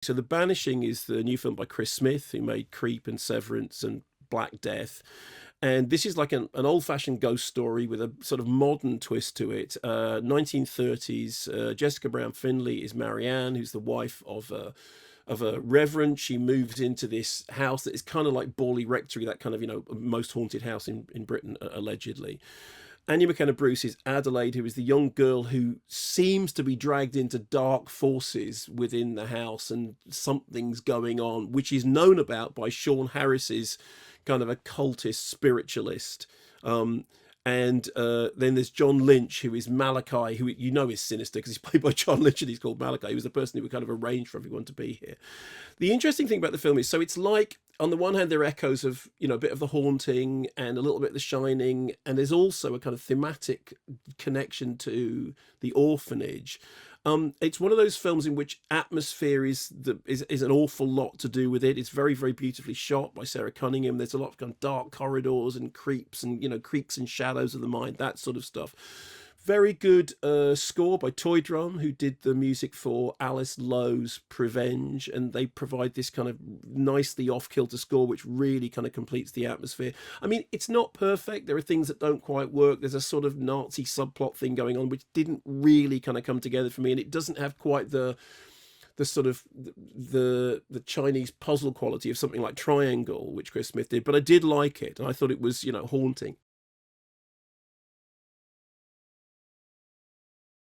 So The Banishing is the new film by Chris Smith, who made Creep and Severance and Black Death. And this is like an old-fashioned ghost story with a sort of modern twist to it. 1930s. Jessica Brown Findlay is Marianne, who's the wife of a reverend. She moves into this house that is kind of like Borley Rectory, that kind of, most haunted house in Britain, allegedly. Anya McKenna Bruce is Adelaide, who is the young girl who seems to be dragged into dark forces within the house, and something's going on, which is known about by Sean Harris's kind of occultist spiritualist. And then there's John Lynch, who is Malachi, who is sinister because he's played by John Lynch and he's called Malachi. He was the person who would kind of arrange for everyone to be here. The interesting thing about the film is, so it's like, on the one hand, there are echoes of, a bit of The Haunting and a little bit of The Shining, and there's also a kind of thematic connection to The Orphanage. It's one of those films in which atmosphere is an awful lot to do with it. It's very, very beautifully shot by Sarah Cunningham. There's a lot of kind of dark corridors and creeps and creaks and shadows of the mind, that sort of stuff. Very good score by Toy Drum, who did the music for Alice Lowe's Prevenge, and they provide this kind of nicely off-kilter score which really kind of completes the atmosphere. I mean, it's not perfect. There are things that don't quite work. There's a sort of Nazi subplot thing going on which didn't really kind of come together for me, and it doesn't have quite the sort of the Chinese puzzle quality of something like Triangle, which Chris Smith did, but I did like it, and I thought it was haunting.